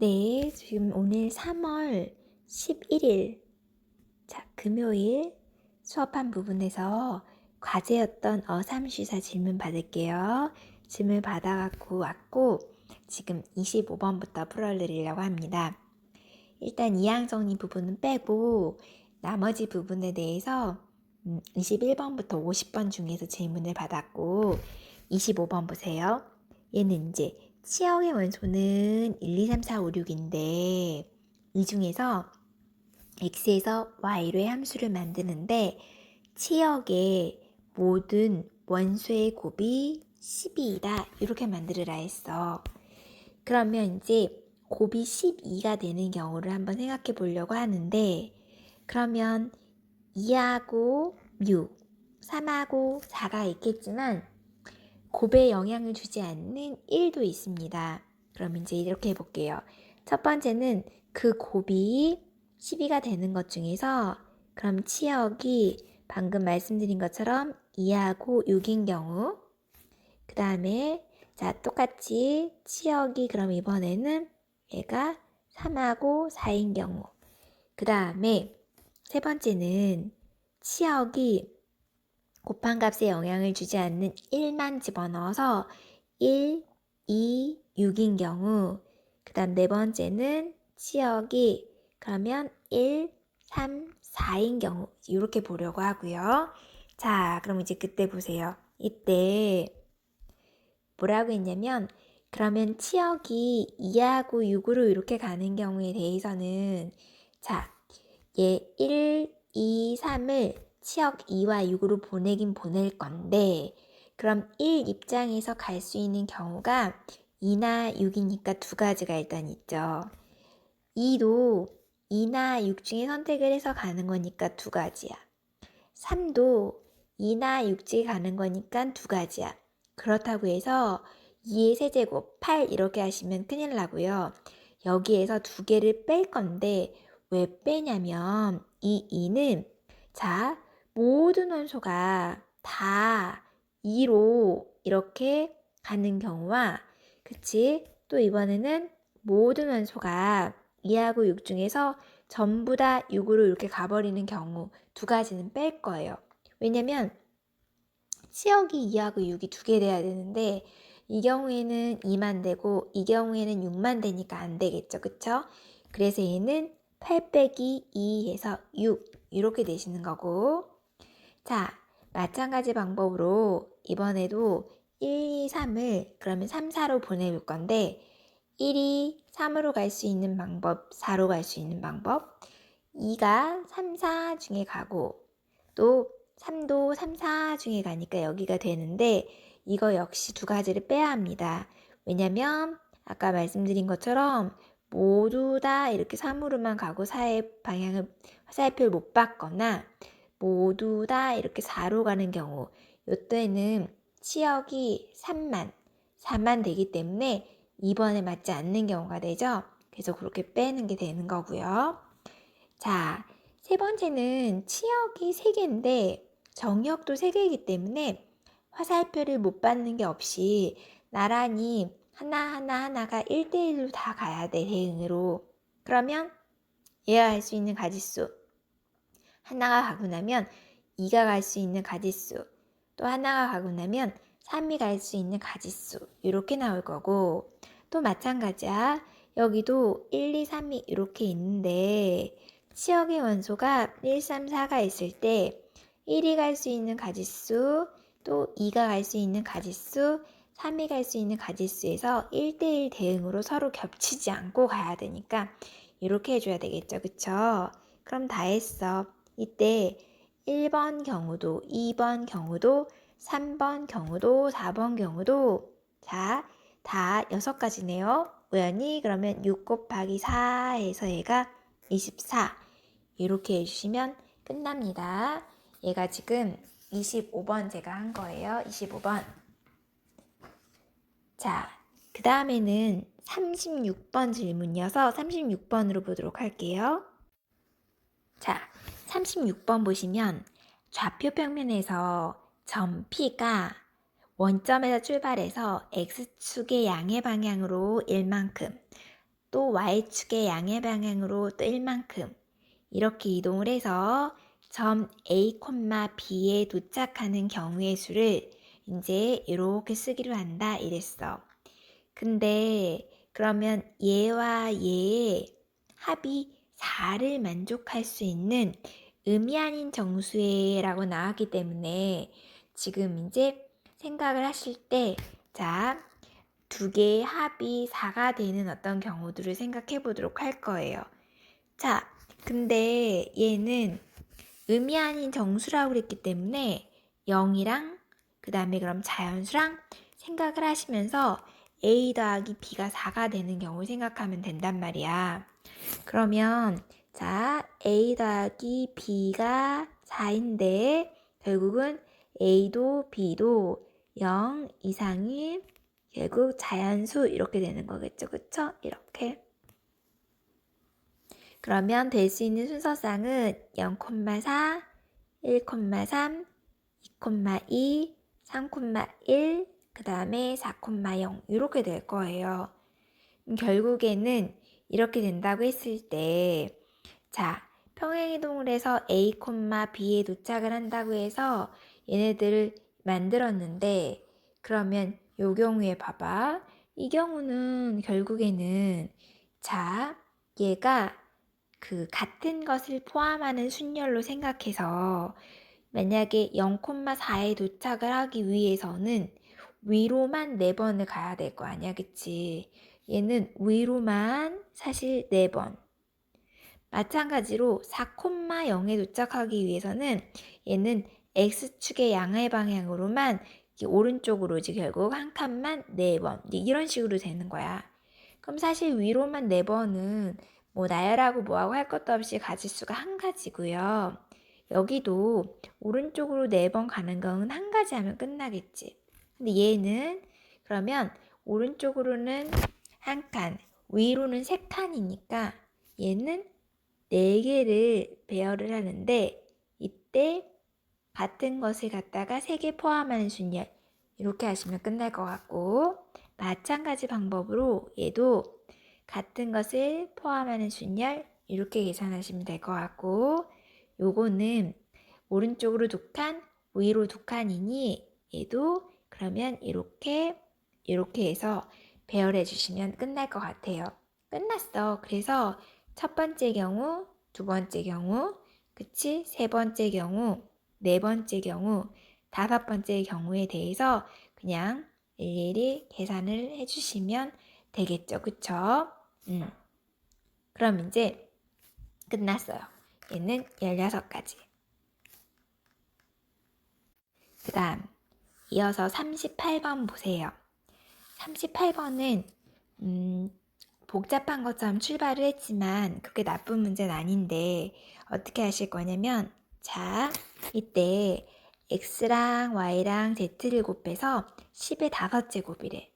네, 지금 오늘 3월 11일, 금요일 수업한 부분에서 과제였던 어삼시사 질문 받을게요. 질문 받아갖고 왔고, 지금 25번부터 풀어드리려고 합니다. 일단 이항 정리 부분은 빼고, 나머지 부분에 대해서 21번부터 50번 중에서 질문을 받았고, 25번 보세요. 얘는 이제 치역의 원소는 1, 2, 3, 4, 5, 6인데 이 중에서 x에서 y로의 함수를 만드는데 치역의 모든 원소의 곱이 12이다 이렇게 만들으라 했어. 그러면 이제 곱이 12가 되는 경우를 한번 생각해 보려고 하는데 그러면 2하고 6, 3하고 4가 있겠지만 곱에 영향을 주지 않는 1도 있습니다. 그럼 이제 이렇게 해볼게요. 첫 번째는 그 곱이 12가 되는 것 중에서 그럼 치역이 방금 말씀드린 것처럼 2하고 6인 경우 그 다음에 똑같이 치역이 그럼 이번에는 얘가 3하고 4인 경우 그 다음에 세 번째는 치역이 곱한 값에 영향을 주지 않는 1만 집어넣어서 1, 2, 6인 경우 그 다음 네 번째는 치역이 그러면 1, 3, 4인 경우 이렇게 보려고 하고요. 자, 그럼 이제 그때 보세요. 이때 뭐라고 했냐면 그러면 치역이 2하고 6으로 이렇게 가는 경우에 대해서는 얘 1, 2, 3을 치역 2와 6으로 보내긴 보낼 건데 그럼 1 입장에서 갈 수 있는 경우가 2나 6이니까 두 가지가 일단 있죠. 2도 2나 6 중에 선택을 해서 가는 거니까 두 가지야. 3도 2나 6 중에 가는 거니까 두 가지야. 그렇다고 해서 2의 세제곱 8 이렇게 하시면 큰일 나고요. 여기에서 두 개를 뺄 건데 왜 빼냐면 이 2는 모든 원소가 다 2로 이렇게 가는 경우와 그치? 또 이번에는 모든 원소가 2하고 6 중에서 전부 다 6으로 이렇게 가버리는 경우 두 가지는 뺄 거예요. 왜냐면 치역이 2하고 6이 두 개 돼야 되는데 이 경우에는 2만 되고 이 경우에는 6만 되니까 안 되겠죠. 그쵸? 그래서 얘는 8 빼기 2 해서 6 이렇게 되시는 거고 마찬가지 방법으로 이번에도 1, 2, 3을 그러면 3, 4로 보내볼 건데 1이 3으로 갈 수 있는 방법, 4로 갈 수 있는 방법 2가 3, 4 중에 가고 또 3도 3, 4 중에 가니까 여기가 되는데 이거 역시 두 가지를 빼야 합니다. 왜냐면 아까 말씀드린 것처럼 모두 다 이렇게 3으로만 가고 4의 방향을 화살표를 못 받거나 모두 다 이렇게 4로 가는 경우 이때는 치역이 3만, 4만 되기 때문에 2번에 맞지 않는 경우가 되죠. 그래서 그렇게 빼는 게 되는 거고요. 세 번째는 치역이 3개인데 정역도 3개이기 때문에 화살표를 못 받는 게 없이 나란히 하나가 1대1로 다 가야 돼, 대응으로. 그러면 얘가 갈 수 있는 가지수 하나가 가고 나면 2가 갈 수 있는 가지수 또 하나가 가고 나면 3이 갈 수 있는 가지수 이렇게 나올 거고 또 마찬가지야. 여기도 1, 2, 3이 이렇게 있는데 치역의 원소가 1, 3, 4가 있을 때 1이 갈 수 있는 가지수 또 2가 갈 수 있는 가지수 3이 갈 수 있는 가지수에서 1대1 대응으로 서로 겹치지 않고 가야 되니까 이렇게 해줘야 되겠죠. 그쵸? 그럼 다 했어. 이때 1번 경우도 2번 경우도 3번 경우도 4번 경우도 다 6가지네요. 우연히 그러면 6 곱하기 4 해서 얘가 24 이렇게 해주시면 끝납니다. 얘가 지금 25번 제가 한 거예요. 25번. 그 다음에는 36번 질문이어서 36번으로 보도록 할게요. 36번 보시면 좌표 평면에서 점 P가 원점에서 출발해서 X축의 양의 방향으로 1만큼 또 y축의 양의 방향으로 또 1만큼 이렇게 이동을 해서 점 A, B에 도착하는 경우의 수를 이제 이렇게 쓰기로 한다 이랬어. 근데 그러면 얘와 얘의 합이 4를 만족할 수 있는 의미 아닌 정수라고 나왔기 때문에 지금 이제 생각을 하실 때 자, 두 개의 합이 4가 되는 어떤 경우들을 생각해 보도록 할 거예요. 자, 근데 얘는 의미 아닌 정수라고 그랬기 때문에 0이랑 그 다음에 그럼 자연수랑 생각을 하시면서 A 더하기 B가 4가 되는 경우를 생각하면 된단 말이야. 그러면 자, A 더하기 B가 4인데 결국은 A도 B도 0 이상이 결국 자연수 이렇게 되는 거겠죠. 그쵸? 이렇게. 그러면 될 수 있는 순서상은 0,4, 1,3, 2,2, 3,1, 그 다음에 4,0 이렇게 될 거예요. 결국에는 이렇게 된다고 했을 때 자, 평행이동을 해서 A, B에 도착을 한다고 해서 얘네들을 만들었는데 그러면 요 경우에 봐봐. 이 경우는 결국에는 자, 얘가 그 같은 것을 포함하는 순열로 생각해서 만약에 0,4에 도착을 하기 위해서는 위로만 4번을 가야 될 거 아니야, 그치? 얘는 위로만 사실 4번. 마찬가지로 4,0에 도착하기 위해서는 얘는 X축의 양의 방향으로만 오른쪽으로 이제 결국 한 칸만 4번. 이런 식으로 되는 거야. 그럼 사실 위로만 4번은 뭐 나열하고 뭐하고 할 것도 없이 가질 수가 한 가지고요. 여기도 오른쪽으로 4번 가는 건 한 가지 하면 끝나겠지. 근데 얘는 그러면 오른쪽으로는 한 칸, 위로는 3칸이니까 얘는 4개를 배열을 하는데 이때 같은 것을 갖다가 3개 포함하는 순열 이렇게 하시면 끝날 것 같고 마찬가지 방법으로 얘도 같은 것을 포함하는 순열 이렇게 계산하시면 될 것 같고 요거는 오른쪽으로 2칸 위로 2칸이니 얘도 그러면 이렇게 해서 배열해 주시면 끝날 것 같아요. 끝났어. 그래서 첫 번째 경우, 두 번째 경우, 그치? 세 번째 경우, 네 번째 경우, 다섯 번째 경우에 대해서 그냥 일일이 계산을 해주시면 되겠죠. 그쵸? 그럼 이제 끝났어요. 얘는 16가지. 그 다음, 이어서 38번 보세요. 38번은, 복잡한 것처럼 출발을 했지만 그게 나쁜 문제는 아닌데 어떻게 하실 거냐면 자 이때 x랑 y랑 z를 곱해서 10의 5제곱이래.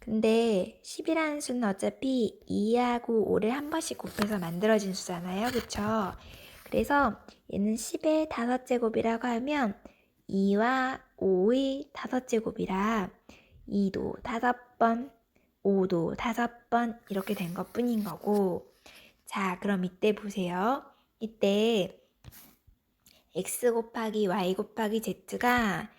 근데 10이라는 수는 어차피 2하고 5를 한 번씩 곱해서 만들어진 수잖아요. 그쵸? 그래서 얘는 10의 5제곱이라고 하면 2와 5의 5제곱이라 2도 5번 5도 5번 이렇게 된 것 뿐인 거고 자 그럼 이때 보세요. 이때 x 곱하기 y 곱하기 z가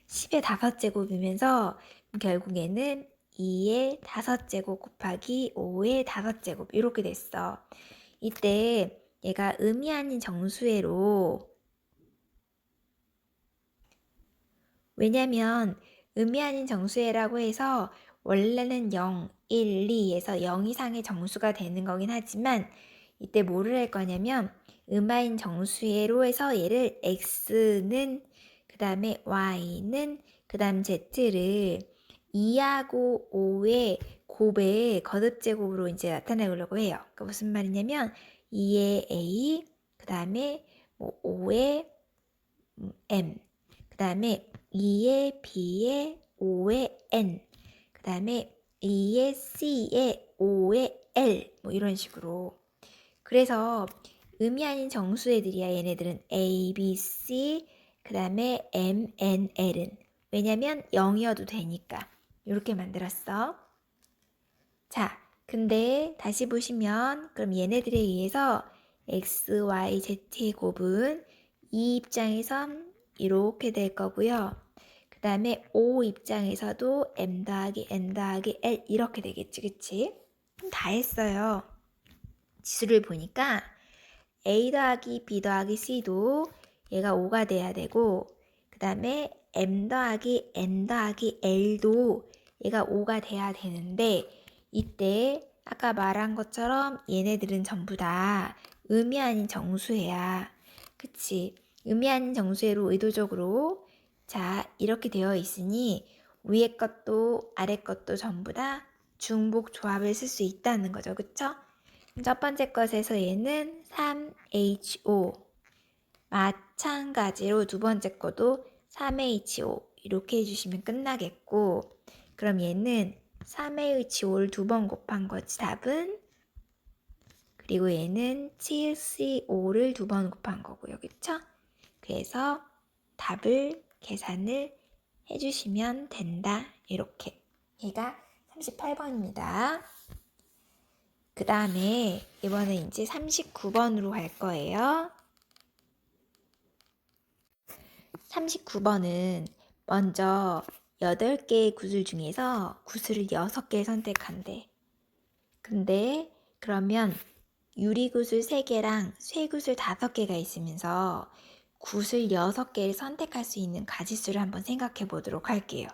10의 5제곱이면서 결국에는 2의 5제곱 곱하기 5의 5제곱 이렇게 됐어. 이때 얘가 의미 아닌 정수회로 왜냐면 의미 아닌 정수회라고 해서 원래는 0, 1, 2에서 0 이상의 정수가 되는 거긴 하지만 이때 뭐를 할 거냐면 음아인 정수회로 해서 얘를 x는 그 다음에 y는 그 다음 z를 2하고 5의 곱의 거듭제곱으로 이제 나타내려고 해요. 그러니까 무슨 말이냐면 2의 a 그 다음에 뭐 5의 m 그 다음에 2의 b의 5의 n 그 다음에 2의 c의 5의 l 뭐 이런 식으로 그래서 의미 아닌 정수애들이야. 얘네들은 a, b, c 그 다음에 m, n, l은 왜냐면 0이어도 되니까 이렇게 만들었어. 근데 다시 보시면 그럼 얘네들에 의해서 x, y, z의 곱은 이 입장에선 이렇게 될 거고요. 그 다음에 O 입장에서도 m 더하기 n 더하기 l 이렇게 되겠지, 그치? 그럼 다 했어요. 지수를 보니까 a 더하기 b 더하기 c도 얘가 5가 돼야 되고, 그 다음에 m 더하기 n 더하기 l도 얘가 5가 돼야 되는데, 이때 아까 말한 것처럼 얘네들은 전부 다 의미 아닌 정수해야. 그치? 의미 아닌 정수해로 의도적으로 자 이렇게 되어 있으니 위에 것도 아래 것도 전부 다 중복 조합을 쓸 수 있다는 거죠. 그쵸? 첫 번째 것에서 얘는 3HO 마찬가지로 두 번째 것도 3HO 이렇게 해주시면 끝나겠고, 그럼 얘는 3HO를 두 번 곱한 거지 답은. 그리고 얘는 7CO를 두 번 곱한 거고요. 그쵸? 그래서 답을 계산을 해주시면 된다. 이렇게. 얘가 38번입니다. 그 다음에 이번에 이제 39번으로 갈 거예요. 39번은 먼저 8개의 구슬 중에서 구슬을 6개 선택한대. 근데 그러면 유리구슬 3개랑 쇠구슬 5개가 있으면서 구슬 6개를 선택할 수 있는 가지수를 한번 생각해 보도록 할게요.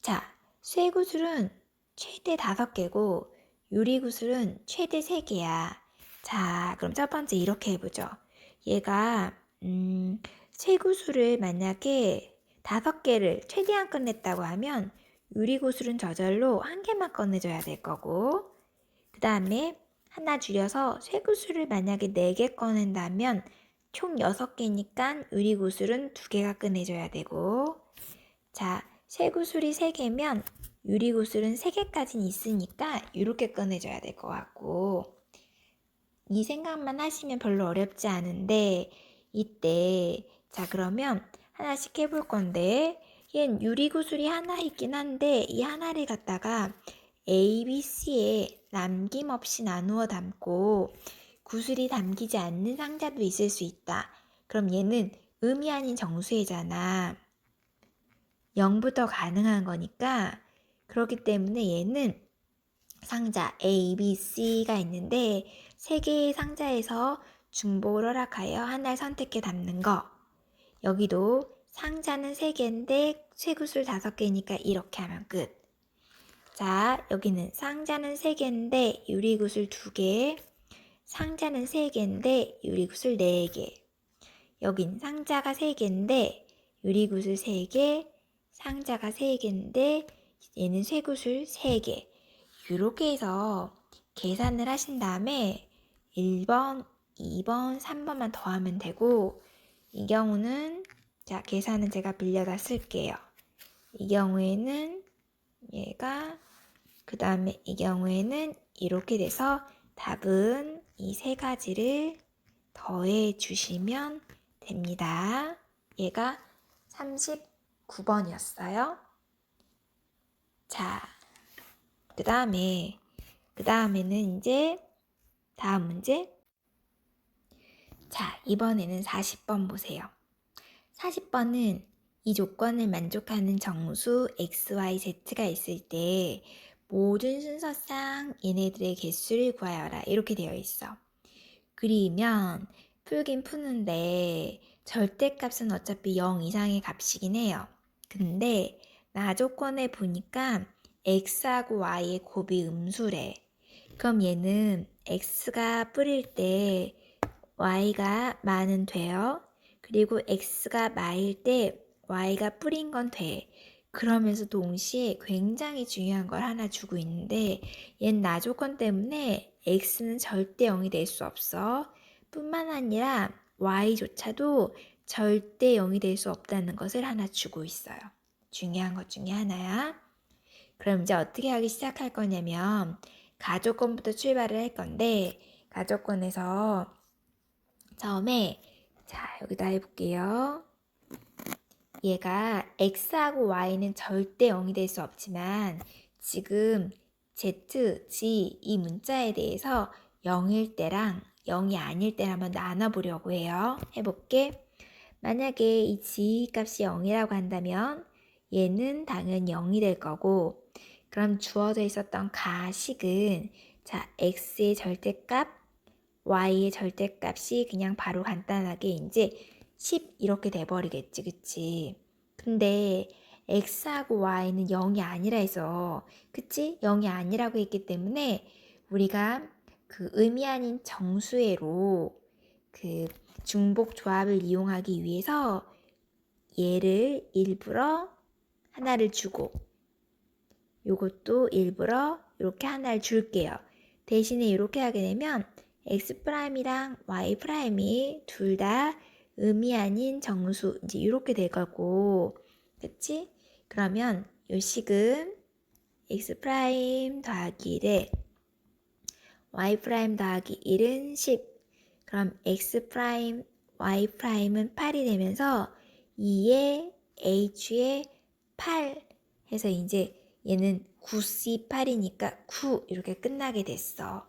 자, 쇠구슬은 최대 5개고 유리구슬은 최대 3개야. 자, 그럼 첫 번째 이렇게 해보죠. 얘가 쇠구슬을 만약에 5개를 최대한 끝냈다고 하면 유리구슬은 저절로 1개만 꺼내줘야 될 거고, 그 다음에 하나 줄여서 쇠구슬을 만약에 4개 꺼낸다면 총 6개니까 유리구슬은 2개가 꺼내줘야 되고, 자, 쇠구슬이 3개면 유리구슬은 3개까지는 있으니까 이렇게 꺼내줘야 될 것 같고, 이 생각만 하시면 별로 어렵지 않은데, 이때 자 그러면 하나씩 해볼 건데, 얜 유리구슬이 하나 있긴 한데 이 하나를 갖다가 A, B, C에 남김없이 나누어 담고 구슬이 담기지 않는 상자도 있을 수 있다. 그럼 얘는 의미 아닌 정수해잖아. 0부터 가능한 거니까, 그렇기 때문에 얘는 상자 A, B, C가 있는데 3개의 상자에서 중복을 허락하여 하나를 선택해 담는 거. 여기도 상자는 3개인데 쇠구슬 5개니까 이렇게 하면 끝. 자, 여기는 상자는 3개인데 유리구슬 2개, 상자는 3개인데 유리구슬 4개. 여긴 상자가 3개인데 유리구슬 3개, 상자가 3개인데 얘는 쇠구슬 3개. 이렇게 해서 계산을 하신 다음에 1번, 2번, 3번만 더하면 되고, 이 경우는 자 계산은 제가 빌려다 쓸게요. 이 경우에는 얘가, 그 다음에 이 경우에는 이렇게 돼서 답은 이 3가지를 더해 주시면 됩니다. 얘가 39번이었어요. 자, 그 다음에는 이제 다음 문제. 자, 이번에는 40번 보세요. 40번은 이 조건을 만족하는 정수 x, y, z가 있을 때 모든 순서상 얘네들의 개수를 구하여라. 이렇게 되어 있어. 그리면 풀긴 푸는데 절대값은 어차피 0 이상의 값이긴 해요. 근데 나 조건에 보니까 x하고 y의 곱이 음수래. 그럼 얘는 x가 뿌릴 때 y가 만은 돼요. 그리고 x가 마일 때 y가 뿌린 건 돼. 그러면서 동시에 굉장히 중요한 걸 하나 주고 있는데, 얘는 나 조건 때문에 x는 절대 0이 될 수 없어. 뿐만 아니라 y조차도 절대 0이 될 수 없다는 것을 하나 주고 있어요. 중요한 것 중에 하나야. 그럼 이제 어떻게 하기 시작할 거냐면 가족권부터 출발을 할 건데, 가족권에서 처음에 자 여기다 해볼게요. 얘가 x하고 y는 절대 0이 될 수 없지만 지금 Z, G 이 문자에 대해서 0일 때랑 0이 아닐 때를 한번 나눠보려고 해요. 해볼게. 만약에 이 G 값이 0이라고 한다면 얘는 당연히 0이 될 거고, 그럼 주어져 있었던 가식은 자, X의 절대값, Y의 절대값이 그냥 바로 간단하게 이제 10 이렇게 돼버리겠지, 그치? 근데 X하고 Y는 0이 아니라 해서, 그치? 0이 아니라고 했기 때문에 우리가 그 의미 아닌 정수회로 그 중복 조합을 이용하기 위해서 얘를 일부러 하나를 주고 요것도 일부러 이렇게 하나를 줄게요. 대신에 이렇게 하게 되면 X'이랑 Y'이 둘 다 의미 아닌 정수 이제 이렇게 될 거고, 그치? 그러면 요 식은 X' 더하기 1에 Y' 더하기 1은 10. 그럼 X', Y'은 8이 되면서 2에 H에 8 해서 이제 얘는 9C8이니까 9 이렇게 끝나게 됐어.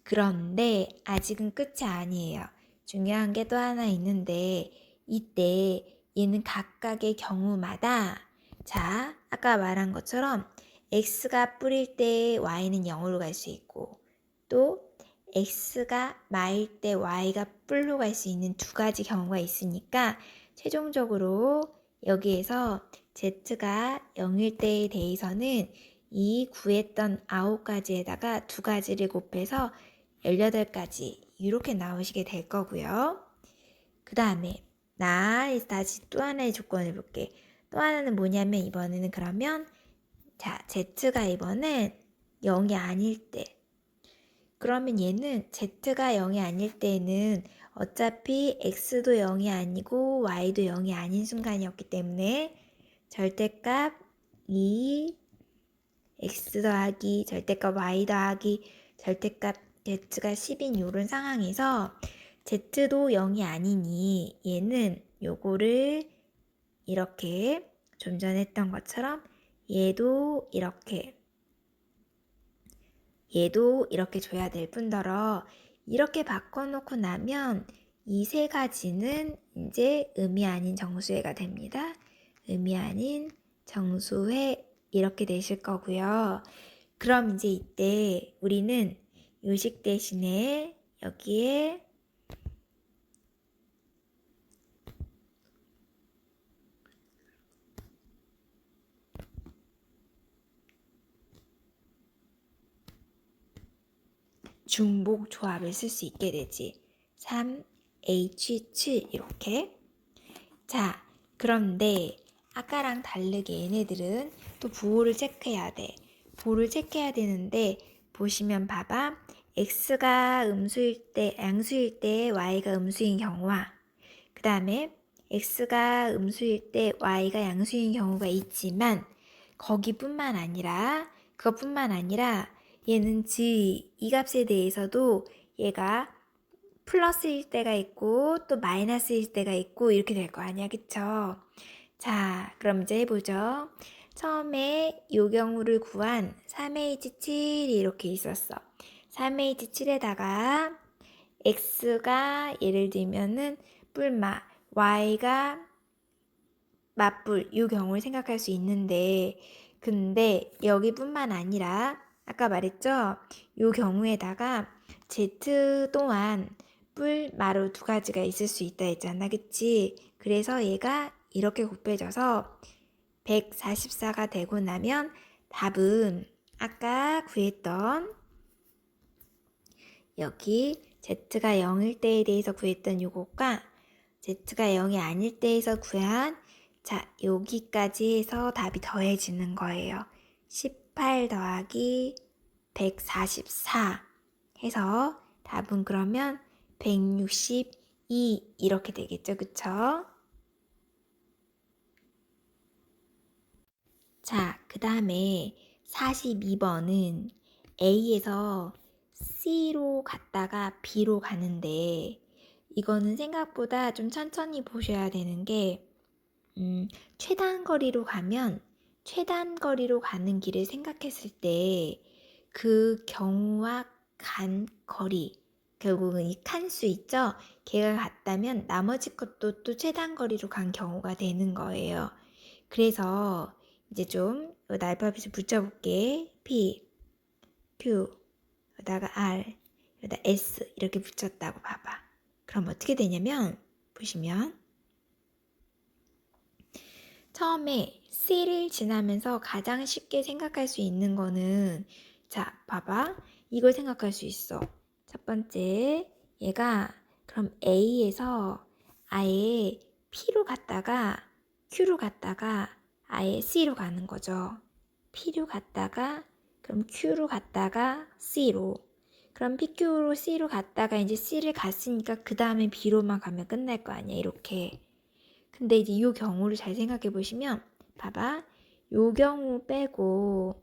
그런데 아직은 끝이 아니에요. 중요한 게 또 하나 있는데 이때 얘는 각각의 경우마다 자, 아까 말한 것처럼 X가 뿌릴 때 Y는 0으로 갈 수 있고 또 X가 마일 때 Y가 뿔로 갈 수 있는 두 가지 경우가 있으니까 최종적으로 여기에서 Z가 0일 때에 대해서는 이 구했던 9가지에다가 두 가지를 곱해서 18가지 이렇게 나오시게 될 거고요. 그 다음에 다시 또 하나의 조건을 볼게. 또 하나는 뭐냐면 이번에는 그러면 자 Z가 이번엔 0이 아닐 때 그러면 얘는 Z가 0이 아닐 때는 어차피 X도 0이 아니고 Y도 0이 아닌 순간이었기 때문에 절대값 2 X 더하기 절대값 Y 더하기 절대값 Z가 10인 이런 상황에서 Z도 0이 아니니 얘는 요거를 이렇게 좀 전에 했던 것처럼 얘도 이렇게 줘야 될 뿐더러 이렇게 바꿔놓고 나면 이 세 가지는 이제 의미 아닌 정수회가 됩니다. 의미 아닌 정수회 이렇게 되실 거고요. 그럼 이제 이때 우리는 요식 대신에 여기에 중복 조합을 쓸 수 있게 되지. 3H7 이렇게. 자, 그런데 아까랑 다르게 얘네들은 또 부호를 체크해야 돼. 부호를 체크해야 되는데 보시면 봐봐. X가 양수일 때 Y가 음수인 경우와 그 다음에 X가 음수일 때 Y가 양수인 경우가 있지만 그것뿐만 아니라 얘는 이 값에 대해서도 얘가 플러스일 때가 있고 또 마이너스일 때가 있고 이렇게 될 거 아니야, 그쵸? 자, 그럼 이제 해보죠. 처음에 이 경우를 구한 3H7이 이렇게 있었어. 3H7에다가 X가 예를 들면은 뿔마, Y가 맞불 이 경우를 생각할 수 있는데 근데 여기뿐만 아니라 아까 말했죠? 이 경우에다가 Z 또한 뿔, 마루 두 가지가 있을 수 있다 했잖아, 그치? 그래서 얘가 이렇게 곱해져서 144가 되고 나면 답은 아까 구했던 여기 Z가 0일 때에 대해서 구했던 요것과 Z가 0이 아닐 때에서 구한 자 여기까지 해서 답이 더해지는 거예요. 18 더하기 144 해서 답은 그러면 162 이렇게 되겠죠, 그쵸? 자, 그 다음에 42번은 A에서 C로 갔다가 B로 가는데 이거는 생각보다 좀 천천히 보셔야 되는 게 최단 거리로 가는 길을 생각했을 때 그 경우와 간 거리, 결국은 이 칸수 있죠? 걔가 같다면 나머지 것도 또 최단 거리로 간 경우가 되는 거예요. 그래서 이제 좀 알파벳을 붙여볼게. P, Q, 여기다가 R, 여기다 S 이렇게 붙였다고 봐봐. 그럼 어떻게 되냐면 보시면 처음에 C를 지나면서 가장 쉽게 생각할 수 있는 거는 자, 봐봐. 이걸 생각할 수 있어. 첫 번째, 얘가 그럼 A에서 아예 P로 갔다가 Q로 갔다가 아예 C로 가는 거죠. P로 갔다가 그럼 Q로 갔다가 C로 그럼 PQ로 C로 갔다가 이제 C를 갔으니까 그 다음에 B로만 가면 끝날 거 아니야. 이렇게. 근데 이제 이 경우를 잘 생각해 보시면 봐봐. 요 경우 빼고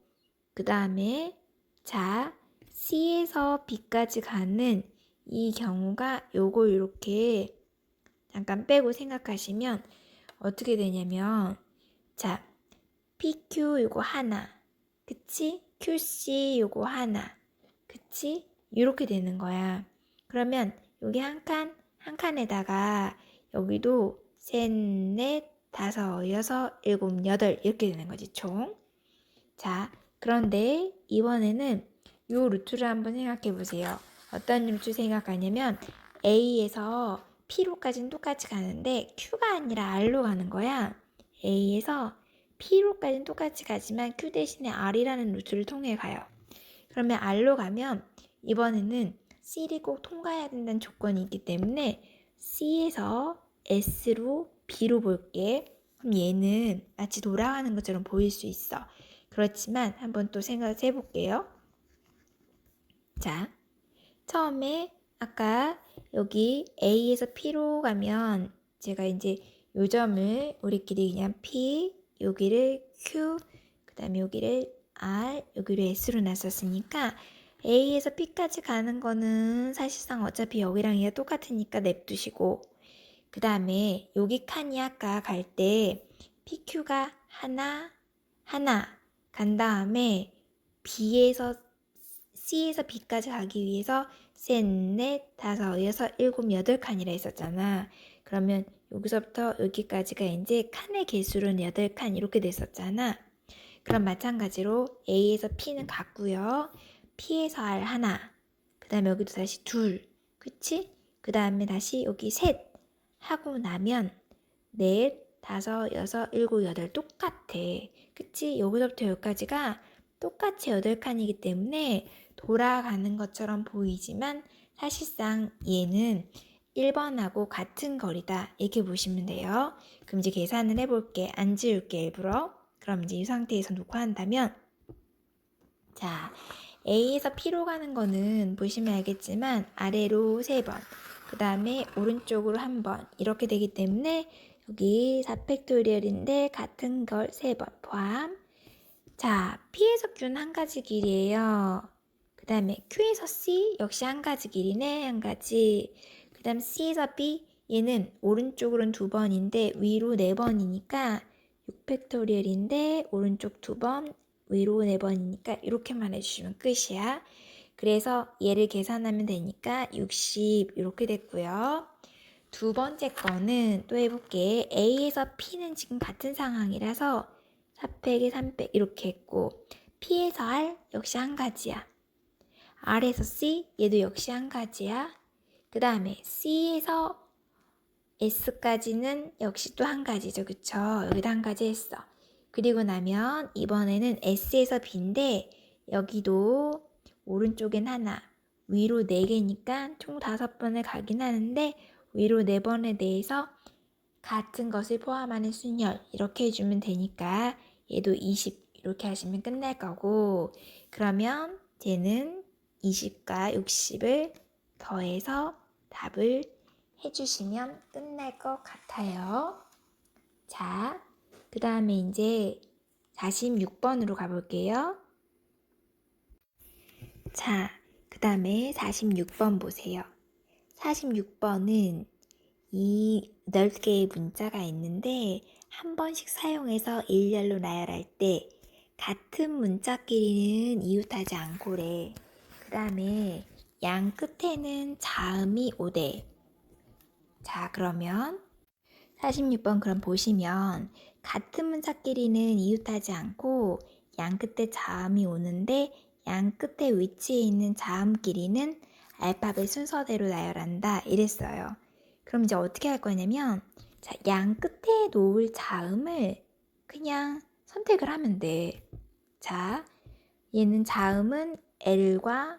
그 다음에 자 C에서 B까지 가는 이 경우가 요거 이렇게 잠깐 빼고 생각하시면 어떻게 되냐면 자 PQ 요거 하나 그치? QC 요거 하나 그치? 이렇게 되는 거야. 그러면 여기 한 칸에다가 여기도 셋, 넷, 다섯, 여섯, 일곱, 여덟 이렇게 되는 거지 총. 자, 그런데 이번에는 요 루트를 한번 생각해 보세요. 어떤 루트 생각하냐면 A에서 P로까지는 똑같이 가는데 Q가 아니라 R로 가는 거야. A에서 P로까지는 똑같이 가지만 Q 대신에 R이라는 루트를 통해 가요. 그러면 R로 가면 이번에는 C를 꼭 통과해야 된다는 조건이 있기 때문에 C에서 S로 B로 볼게. 그럼 얘는 마치 돌아가는 것처럼 보일 수 있어. 그렇지만 한번 또 생각을 해볼게요. 자, 처음에 아까 여기 A에서 P로 가면 제가 이제 요 점을 우리끼리 그냥 P, 여기를 Q, 그 다음에 여기를 R, 여기를 S로 놨었으니까 A에서 P까지 가는 거는 사실상 어차피 여기랑 얘가 똑같으니까 냅두시고 그 다음에 여기 칸이 아까 갈 때 PQ가 하나 간 다음에 B에서 C에서 B까지 가기 위해서 셋, 넷, 다섯, 여섯, 일곱, 여덟 칸이라 했었잖아. 그러면 여기서부터 여기까지가 이제 칸의 개수는 8칸 이렇게 됐었잖아. 그럼 마찬가지로 A에서 P는 같고요. P에서 R 하나, 그 다음에 여기도 다시 둘, 그치? 그 다음에 다시 여기 셋 하고 나면 넷, 다섯, 여섯, 일곱, 여덟 똑같아. 그치? 여기서부터 여기까지가 똑같이 8칸이기 때문에 돌아가는 것처럼 보이지만 사실상 얘는 1번하고 같은 거리다. 이렇게 보시면 돼요. 그럼 이제 계산을 해볼게. 안 지울게 일부러. 그럼 이제 이 상태에서 놓고 한다면 자 A에서 P로 가는 거는 보시면 알겠지만 아래로 3번 그 다음에 오른쪽으로 1번 이렇게 되기 때문에 여기 4팩토리얼인데 같은 걸 3번 포함. 자 P에서 Q는 한 가지 길이에요. 그 다음에 Q에서 C 역시 한 가지 길이네. 한 가지. 그 다음 C에서 B 얘는 오른쪽으로는 2번인데 위로 4번이니까 6팩토리얼인데 오른쪽 2번 위로 4번이니까 이렇게만 해주시면 끝이야. 그래서 얘를 계산하면 되니까 60 이렇게 됐고요. 두 번째 거는 또 해볼게. A에서 P는 지금 같은 상황이라서 4팩에 3팩 이렇게 했고 P에서 R 역시 한 가지야. R에서 C 얘도 역시 한 가지야. 그 다음에 C에서 S까지는 역시 또 한 가지죠. 그쵸? 여기도 한 가지 했어. 그리고 나면 이번에는 S에서 B인데 여기도 오른쪽엔 하나, 위로 4개니까 총 5번을 가긴 하는데 위로 4번에 대해서 같은 것을 포함하는 순열 이렇게 해주면 되니까 얘도 20 이렇게 하시면 끝날 거고 그러면 쟤는 20과 60을 더해서 답을 해주시면 끝날 것 같아요. 자, 그 다음에 이제 46번으로 가볼게요. 자, 그 다음에 46번 보세요. 46번은 이 8개의 문자가 있는데 한 번씩 사용해서 일렬로 나열할 때 같은 문자끼리는 이웃하지 않고래. 그 다음에 양 끝에는 자음이 오대. 자, 그러면 46번 그럼 보시면 같은 문자끼리는 이웃하지 않고 양 끝에 자음이 오는데 양 끝에 위치해 있는 자음끼리는 알파벳 순서대로 나열한다 이랬어요. 그럼 이제 어떻게 할 거냐면 자, 양 끝에 놓을 자음을 그냥 선택을 하면 돼. 자, 얘는 자음은 L과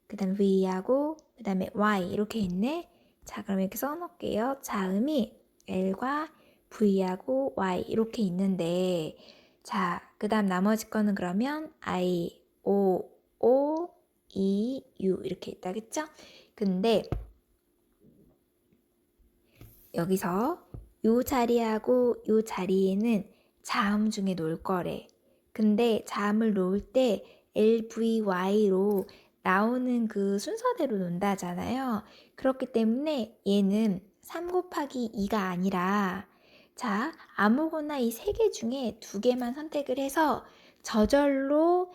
그 다음에 V하고 그 다음에 Y 이렇게 있네. 자, 그럼 이렇게 써놓을게요. 자음이 L과 V하고 Y 이렇게 있는데 자, 그 다음 나머지 거는 그러면 I, O, O, E, U 이렇게 있다, 그쵸? 근데 여기서 요 자리하고 요 자리에는 자음 중에 놓을 거래. 근데 자음을 놓을 때 L, V, Y로 나오는 그 순서대로 놓는다잖아요. 그렇기 때문에 얘는 3 곱하기 2가 아니라 자, 아무거나 이 세 개 중에 두 개만 선택을 해서 저절로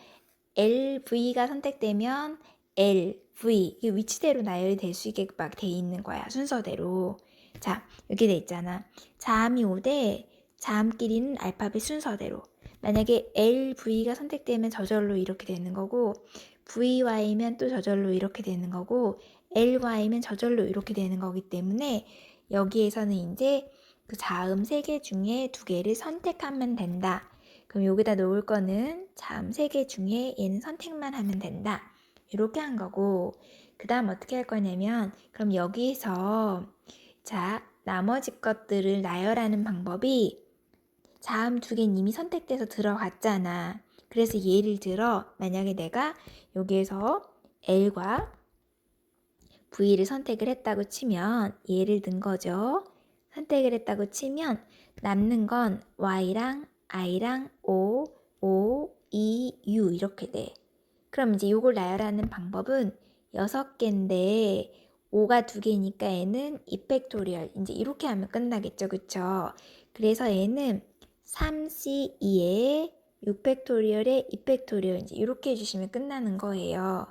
L, V가 선택되면 L, V 이 위치대로 나열이 될 수 있게 막 돼 있는 거야. 순서대로. 자, 여기 돼 있잖아. 자음이 오되 자음끼리는 알파벳 순서대로. 만약에 L, V가 선택되면 저절로 이렇게 되는 거고 VY면 또 저절로 이렇게 되는 거고 LY면 저절로 이렇게 되는 거기 때문에 여기에서는 이제 그 자음 3개 중에 2개를 선택하면 된다. 그럼 여기다 놓을 거는 자음 3개 중에 얘는 선택만 하면 된다. 이렇게 한 거고 그 다음 어떻게 할 거냐면 그럼 여기서 자, 나머지 것들을 나열하는 방법이 자음 2개는 이미 선택돼서 들어갔잖아. 그래서 예를 들어 만약에 내가 여기에서 L과 V를 선택을 했다고 치면 예를 든 거죠. 선택을 했다고 치면 남는 건 Y랑 I랑 O, O, E, U 이렇게 돼. 그럼 이제 이걸 나열하는 방법은 6개인데 5가 2개니까 얘는 2팩토리얼 이제 이렇게 하면 끝나겠죠. 그쵸? 그래서 얘는 3C2에 6팩토리얼에 2팩토리얼 이제 이렇게 해주시면 끝나는 거예요.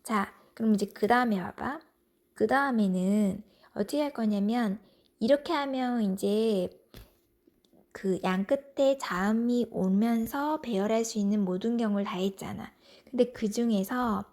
자, 그럼 이제 그 다음에 와봐. 그 다음에는 어떻게 할 거냐면 이렇게 하면 이제 그 양 끝에 자음이 오면서 배열할 수 있는 모든 경우를 다 했잖아. 근데 그 중에서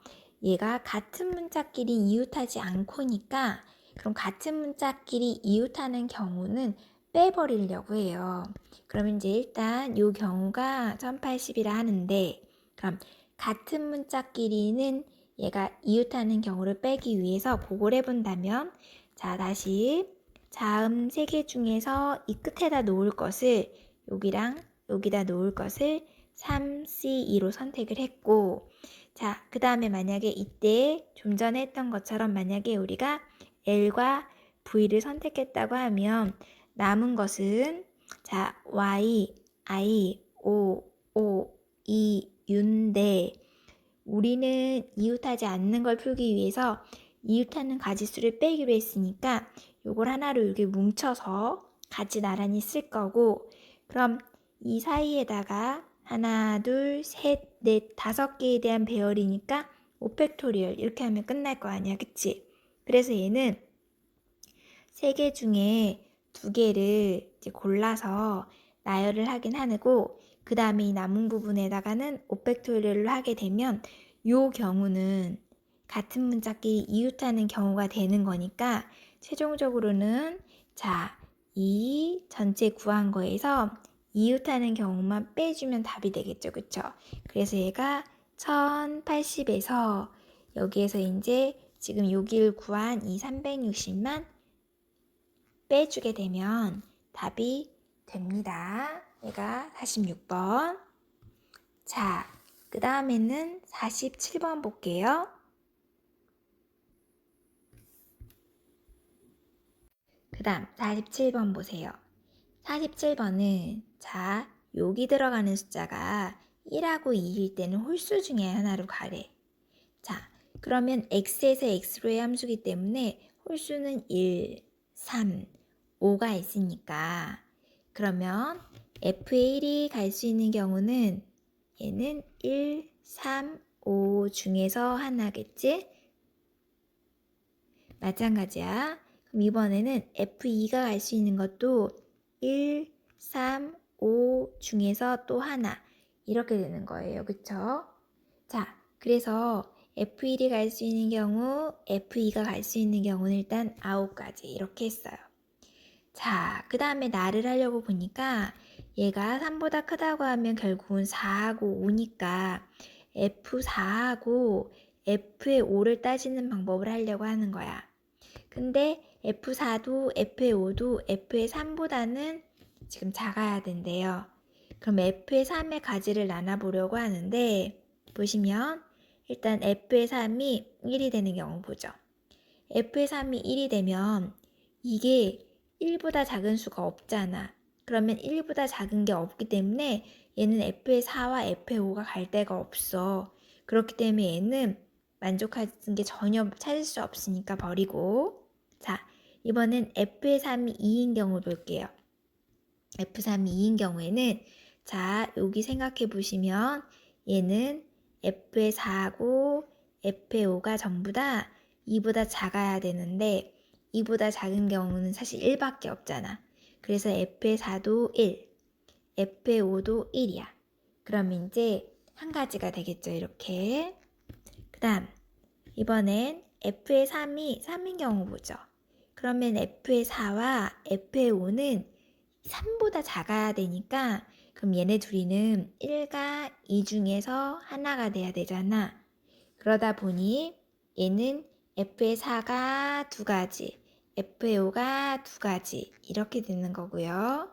얘가 같은 문자끼리 이웃하지 않고니까 그럼 같은 문자끼리 이웃하는 경우는 빼버리려고 해요. 그러면 이제 일단 이 경우가 1080이라 하는데 그럼 같은 문자끼리는 얘가 이웃하는 경우를 빼기 위해서 보고를 해본다면 자 다시 자음 3개 중에서 이 끝에다 놓을 것을 여기랑 여기다 놓을 것을 3C2로 선택을 했고 자, 그 다음에 만약에 이때 좀 전에 했던 것처럼 만약에 우리가 L과 V를 선택했다고 하면 남은 것은 자, Y, I, O, O, E, U인데 우리는 이웃하지 않는 걸 풀기 위해서 이웃하는 가지수를 빼기로 했으니까 요걸 하나로 이렇게 뭉쳐서 같이 나란히 쓸 거고 그럼 이 사이에다가 하나, 둘, 셋, 넷, 5개에 대한 배열이니까 5팩토리얼 이렇게 하면 끝날 거 아니야, 그치? 그래서 얘는 3개 중에 2개를 이제 골라서 나열을 하긴 하고 그 다음에 이 남은 부분에다가는 5팩토리얼을 하게 되면 요 경우는 같은 문자끼리 이웃하는 경우가 되는 거니까 최종적으로는 자, 이 전체 구한 거에서 이웃하는 경우만 빼주면 답이 되겠죠. 그쵸? 그래서 얘가 1080에서 여기에서 이제 지금 여기를 구한 이 360만 빼주게 되면 답이 됩니다. 얘가 46번. 자, 그 다음에는 47번 볼게요. 그 다음 47번 보세요. 47번은 자, 여기 들어가는 숫자가 1하고 2일 때는 홀수 중에 하나로 가래. 자, 그러면 x에서 x로의 함수기 때문에 홀수는 1, 3, 5가 있으니까 그러면 f의 1이 갈 수 있는 경우는 얘는 1, 3, 5 중에서 하나겠지? 마찬가지야. 그럼 이번에는 F2가 갈 수 있는 것도 1, 3, 5 중에서 또 하나. 이렇게 되는 거예요. 그쵸? 자, 그래서 F1이 갈 수 있는 경우, F2가 갈 수 있는 경우는 일단 9가지 이렇게 했어요. 자, 그 다음에 나를 하려고 보니까 얘가 3보다 크다고 하면 결국은 4하고 5니까 F4하고 F의 5를 따지는 방법을 하려고 하는 거야. 근데 F4도 F의 5도 F의 3보다는 지금 작아야 된대요. 그럼 F의 3의 가지를 나눠보려고 하는데 보시면 일단 F의 3이 1이 되는 경우 보죠. F의 3이 1이 되면 이게 1보다 작은 수가 없잖아. 그러면 1보다 작은 게 없기 때문에 얘는 F의 4와 F의 5가 갈 데가 없어. 그렇기 때문에 얘는 만족하는 게 전혀 찾을 수 없으니까 버리고. 자, 이번엔 F의 3이 2인 경우 볼게요. F3이 2인 경우에는 자, 여기 생각해 보시면 얘는 F의 4고 F의 5가 전부 다 2보다 작아야 되는데 2보다 작은 경우는 사실 1밖에 없잖아. 그래서 F의 4도 1, F의 5도 1이야. 그럼 이제 한 가지가 되겠죠, 이렇게. 그 다음, 이번엔 F의 3이 3인 경우 보죠. 그러면 F의 4와 F의 5는 3보다 작아야 되니까 그럼 얘네 둘이는 1과 2 중에서 하나가 돼야 되잖아. 그러다 보니 얘는 F의 4가 2가지, F의 5가 2가지 이렇게 되는 거고요.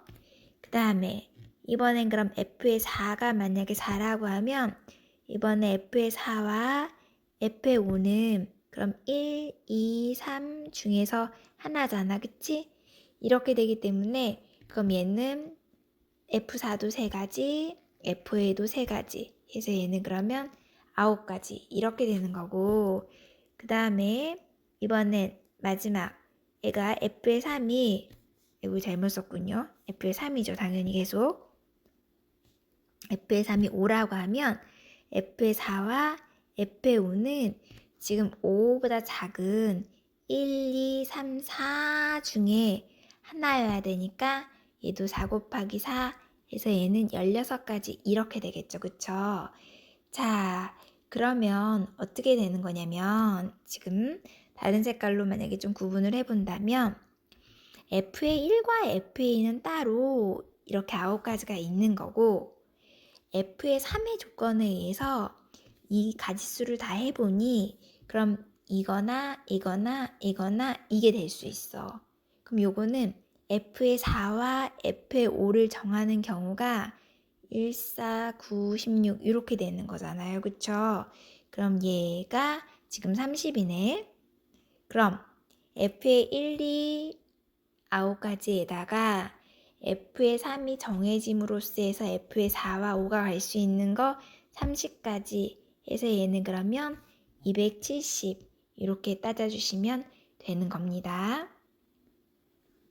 그 다음에 이번엔 그럼 F의 4가 만약에 4라고 하면 이번에 F의 4와 F의 5는 그럼 1, 2, 3 중에서 하나잖아. 그치? 이렇게 되기 때문에 그럼 얘는 F4도 3가지, F2도 3가지 해서 얘는 그러면 9가지 이렇게 되는 거고 그 다음에 이번엔 마지막 얘가 F의 3이 여기 잘못 썼군요. F의 3이죠. 당연히 계속 F의 3이 5라고 하면 F의 4와 F의 5는 지금 5보다 작은 1, 2, 3, 4 중에 하나여야 되니까 얘도 4 곱하기 4 해서 얘는 16가지 이렇게 되겠죠. 그쵸? 자, 그러면 어떻게 되는 거냐면 지금 다른 색깔로 만약에 좀 구분을 해본다면 F의 1과 F의 2는 따로 이렇게 9가지가 있는 거고 F의 3의 조건에 의해서 이 가지수를 다 해보니 그럼 이거나 이거나 이거나 이게 될 수 있어. 그럼 요거는 F의 4와 F의 5를 정하는 경우가 1, 4, 9, 16 이렇게 되는 거잖아요. 그쵸? 그럼 얘가 지금 30이네. 그럼 F의 1, 2, 9가지에다가 F의 3이 정해짐으로써 해서 F의 4와 5가 갈 수 있는 거 30까지 해서 얘는 그러면 270 이렇게 따져주시면 되는 겁니다.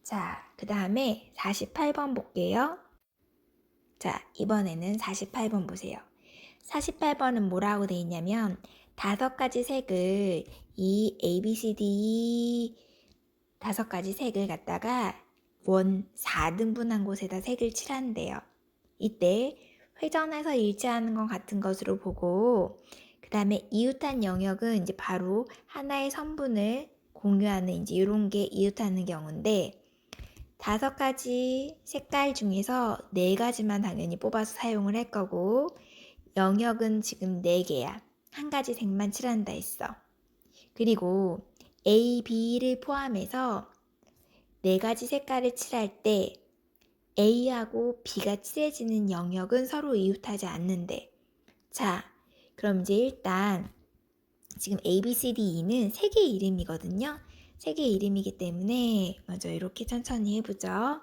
자, 그 다음에 48번 볼게요. 자, 이번에는 48번 보세요. 48번은 뭐라고 돼 있냐면 5가지 색을 이 A, B, C, D 5가지 색을 갖다가 원 4등분한 곳에다 색을 칠한대요. 이때 회전해서 일치하는 것 같은 것으로 보고 그 다음에 이웃한 영역은 이제 바로 하나의 선분을 공유하는 이제 이런 게 이웃하는 경우인데 5가지 색깔 중에서 4가지만 당연히 뽑아서 사용을 할 거고 영역은 지금 4개야. 한 가지 색만 칠한다 했어. 그리고 A, B를 포함해서 4가지 색깔을 칠할 때 A하고 B가 칠해지는 영역은 서로 이웃하지 않는데 자, 그럼 이제 일단 지금 A, B, C, D, E는 3개의 이름이거든요. 3개의 이름이기 때문에 먼저 이렇게 천천히 해보죠.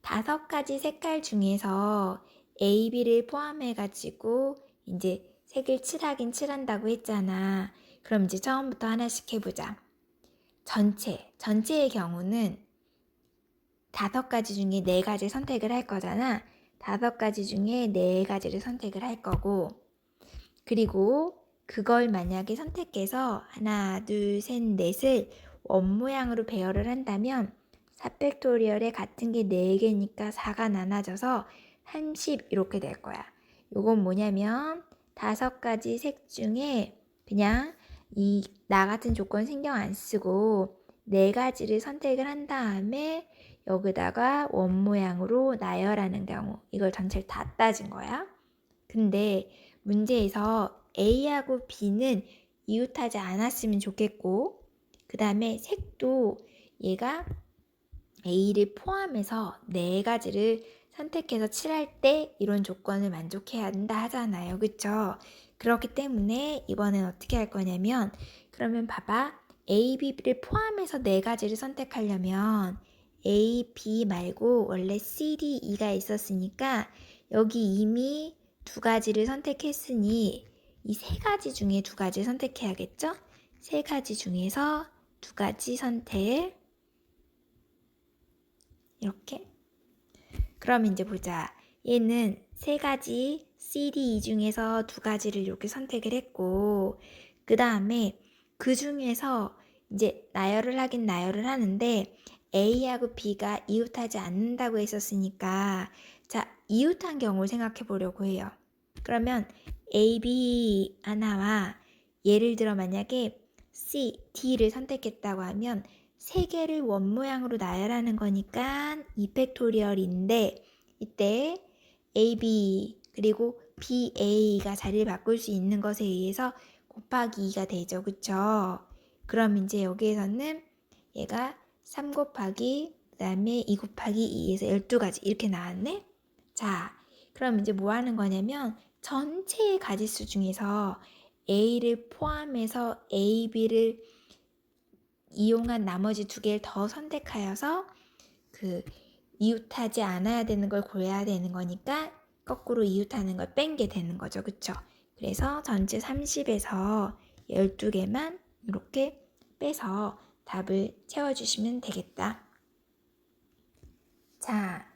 5가지 색깔 중에서 A, B를 포함해가지고 이제 색을 칠하긴 칠한다고 했잖아. 그럼 이제 처음부터 하나씩 해보자. 전체의 경우는 5가지 중에 4가지 선택을 할 거잖아. 5가지 중에 4가지를 선택을 할 거고, 그리고 그걸 만약에 선택해서 하나, 둘, 셋, 넷을 원모양으로 배열을 한다면 4팩토리얼에 같은 게 4개니까 4가 나눠져서 30 이렇게 될 거야. 요건 뭐냐면 5가지 색 중에 그냥 나 같은 조건 신경 안 쓰고 4가지를 선택을 한 다음에 여기다가 원모양으로 나열하는 경우, 이걸 전체를 다 따진 거야. 근데 문제에서 A하고 B는 이웃하지 않았으면 좋겠고, 그 다음에 색도 얘가 A를 포함해서 4가지를 선택해서 칠할 때 이런 조건을 만족해야 한다 하잖아요. 그쵸? 그렇기 때문에 이번엔 어떻게 할 거냐면, 그러면 봐봐. A, B를 포함해서 4가지를 선택하려면 A, B 말고 원래 C, D, E가 있었으니까 여기 이미 2가지를 선택했으니 이 3가지 중에 2가지를 선택해야겠죠? 3가지 중에서 2가지 선택. 이렇게. 그럼 이제 보자. 얘는 3가지 C, D, E 중에서 2가지를 이렇게 선택을 했고, 그 다음에 그 중에서 이제 나열을 하긴 나열을 하는데 A하고 B가 이웃하지 않는다고 했었으니까, 자, 이웃한 경우를 생각해 보려고 해요. 그러면 A, B 하나와 예를 들어 만약에 C, D를 선택했다고 하면 3개를 원모양으로 나열하는 거니까 2팩토리얼인데, 이때 AB 그리고 BA가 자리를 바꿀 수 있는 것에 의해서 곱하기 2가 되죠. 그쵸? 그럼 이제 여기에서는 얘가 3 곱하기 그 다음에 2 곱하기 2에서 12가지 이렇게 나왔네. 자, 그럼 이제 뭐 하는 거냐면 전체의 가지수 중에서 A를 포함해서 A, B를 이용한 나머지 2개를 더 선택하여서 그 이웃하지 않아야 되는 걸 고려해야 되는 거니까 거꾸로 이웃하는 걸 뺀 게 되는 거죠. 그쵸? 그래서 전체 30에서 12개만 이렇게 빼서 답을 채워주시면 되겠다. 자,